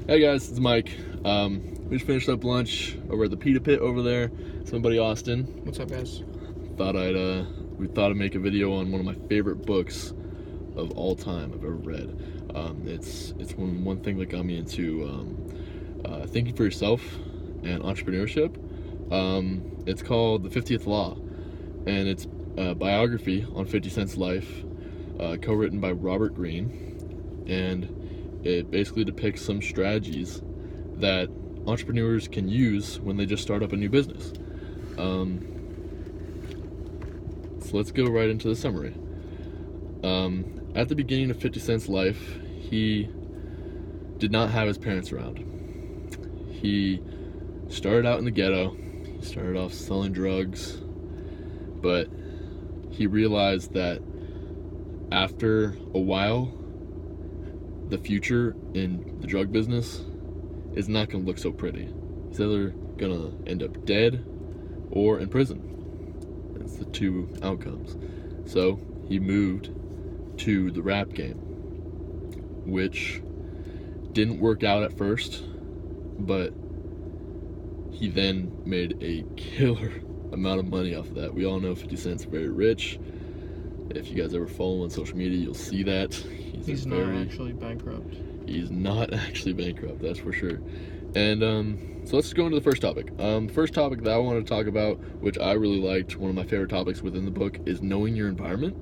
Hey guys, it's Mike. We just finished up lunch over at the Pita Pit over there. It's my buddy Austin. What's up, guys? We thought I'd make a video on one of my favorite books of all time I've ever read. It's one thing that got me into thinking for yourself and entrepreneurship. It's called The 50th Law, and it's a biography on 50 Cent's life, co-written by Robert Greene, and it basically depicts some strategies that entrepreneurs can use when they just start up a new business. So let's go right into the summary. At the beginning of 50 Cent's life, he did not have his parents around. He started out in the ghetto. He started off selling drugs, but he realized that after a while, the future in the drug business is not going to look so pretty. He's either going to end up dead or in prison. That's the two outcomes. So he moved to the rap game, which didn't work out at first, but he then made a killer amount of money off of that. We all know 50 Cent's very rich. If you guys ever follow him on social media, you'll see that. He's not actually bankrupt. He's not actually bankrupt, that's for sure. And so let's just go into the first topic. First topic that I want to talk about, which I really liked, one of my favorite topics within the book, is knowing your environment.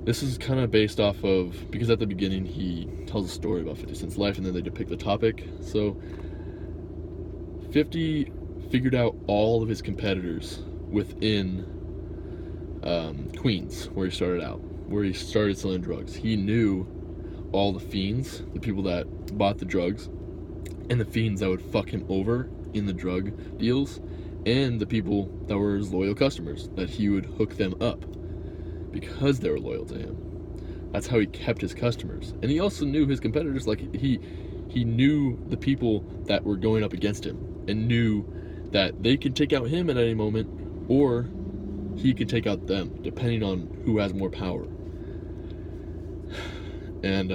This is kind of based off of, because at the beginning he tells a story about 50 Cent's life and then they depict the topic. So 50 figured out all of his competitors within Queens, where he started out, where he started selling drugs. He knew all the fiends, the people that bought the drugs, and the fiends that would fuck him over in the drug deals, and the people that were his loyal customers, that he would hook them up because they were loyal to him. That's how he kept his customers. And he also knew his competitors. Like he knew the people that were going up against him and knew that they could take out him at any moment, or he could take out them, depending on who has more power. And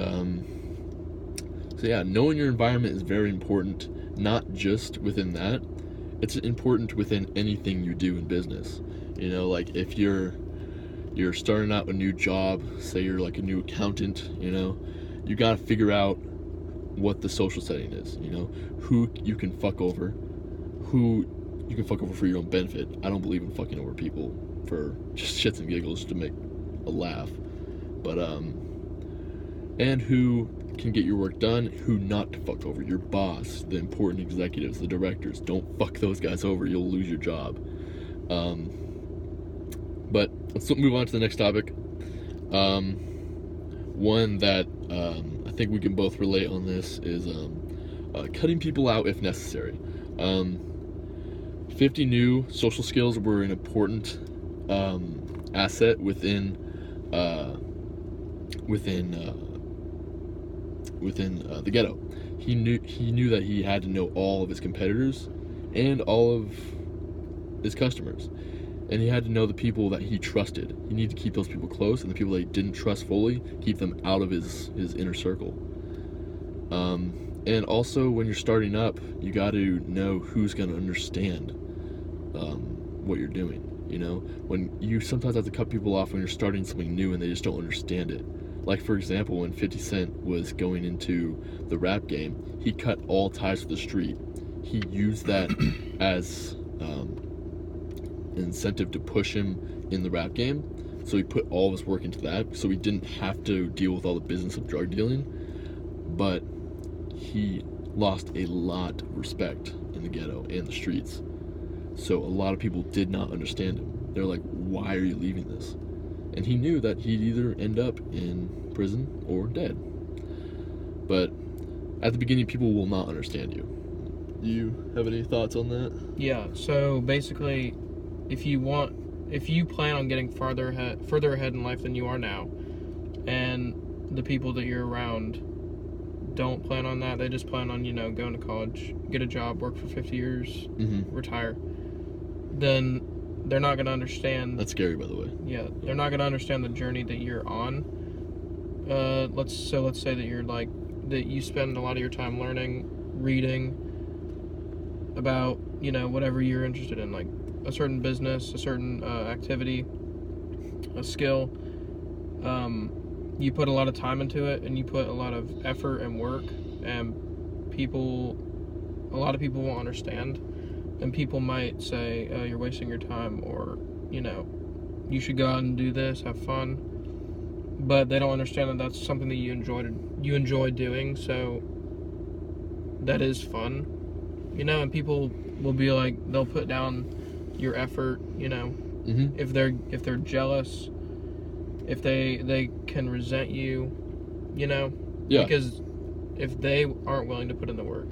so yeah, knowing your environment is very important, not just within that. It's important within anything you do in business. You know, like if you're starting out a new job, say you're like a new accountant, you know, you gotta figure out what the social setting is, you know, who you can fuck over, who you can fuck over for your own benefit. I don't believe in fucking over people for just shits and giggles to make a laugh, but and who can get your work done, who not to fuck over. Your boss, the important executives, the directors, don't fuck those guys over, you'll lose your job. But let's move on to the next topic. One that I think we can both relate on this is cutting people out if necessary. 50 knew social skills were an important asset within the ghetto. He knew that he had to know all of his competitors and all of his customers, and he had to know the people that he trusted. He needed to keep those people close, and the people that he didn't trust fully, keep them out of his inner circle. And also, when you're starting up, you got to know who's going to understand what you're doing. You know, when you sometimes have to cut people off when you're starting something new and they just don't understand it. Like, for example, when 50 Cent was going into the rap game, he cut all ties with the street. He used that as an incentive to push him in the rap game. So he put all of his work into that, so he didn't have to deal with all the business of drug dealing. But he lost a lot of respect in the ghetto and the streets. So a lot of people did not understand him. They're like, why are you leaving this? And he knew that he'd either end up in prison or dead. But at the beginning, people will not understand you. Do you have any thoughts on that? Yeah, so basically, if you plan on getting further ahead in life than you are now, and the people that you're around don't plan on that, they just plan on, going to college, get a job, work for 50 years, retire, then they're not going to understand. That's scary, by the way. Yeah, they're not going to understand the journey that you're on. Let's say that you're like that you spend a lot of your time learning, reading about, whatever you're interested in, like a certain business, a certain activity, a skill. You put a lot of time into it, and you put a lot of effort and work, and a lot of people won't understand, and people might say, oh, you're wasting your time, or, you should go out and do this, have fun, but they don't understand that that's something that you enjoy doing, so that is fun, and people will be like, they'll put down your effort, Mm-hmm. if they're jealous, if they can resent you, Yeah. because if they aren't willing to put in the work,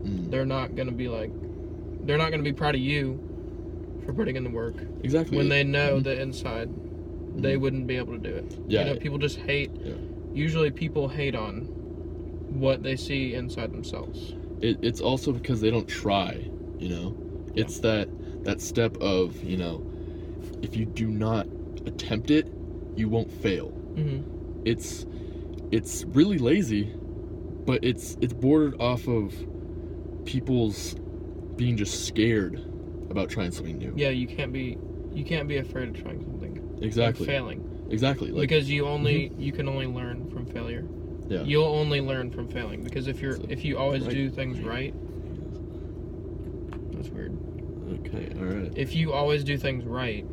they're not going to be proud of you for putting in the work. Exactly. When they know that inside they wouldn't be able to do it. Yeah. People just hate. Yeah. Usually people hate on what they see inside themselves. It's also because they don't try, It's that step of, if you do not attempt it, you won't fail. Mm-hmm. It's really lazy, but it's bordered off of people's being just scared about trying something new. Yeah, you can't be afraid of trying something. Exactly. Like failing. Exactly. Because you can only learn from failure. Yeah. You'll only learn from failing, because if you always do things right. That's weird. Okay. All right. If you always do things right,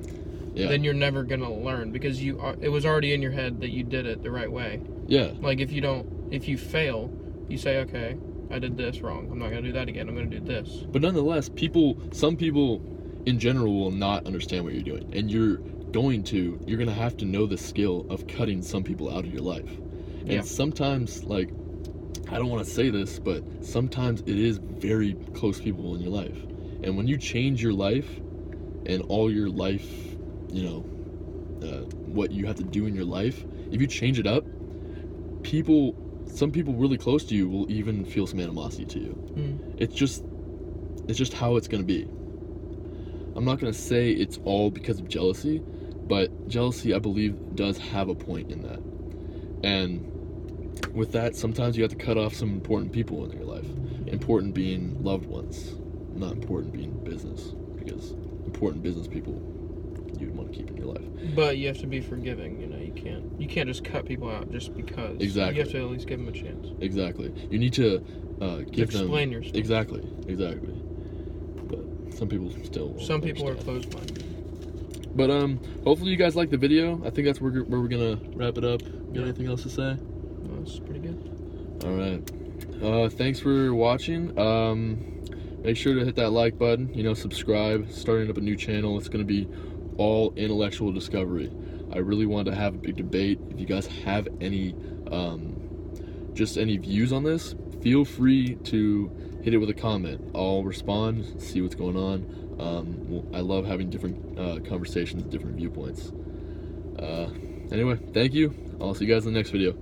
then you're never gonna learn, because it was already in your head that you did it the right way. Yeah. Like if you fail, you say, okay, I did this wrong. I'm not gonna do that again. I'm gonna do this. But nonetheless, some people in general will not understand what you're doing, and you're gonna have to know the skill of cutting some people out of your life. And sometimes, like, I don't want to say this, but sometimes it is very close people in your life. And when you change your life and all your life, what you have to do in your life, if you change it up, some people really close to you will even feel some animosity to you. It's just how it's going to be. I'm not going to say it's all because of jealousy, but jealousy, I believe, does have a point in that. And with that, sometimes you have to cut off some important people in your life. Important being loved ones, not important being business, because important business people you'd want to keep in your life. But you have to be forgiving. You can't just cut people out just because. Exactly. You have to at least give them a chance. Exactly. You need to explain yourself. Exactly. But some people still won't. Some people are closed-minded. But hopefully you guys like the video. I think that's where we're gonna wrap it up. Got anything else to say? No, this is pretty good. All right. Thanks for watching. Make sure to hit that like button. Subscribe. Starting up a new channel. It's gonna be all intellectual discovery. I really want to have a big debate. If you guys have any views on this, feel free to hit it with a comment. I'll respond, see what's going on. I love having different conversations, different viewpoints. Anyway, thank you. I'll see you guys in the next video.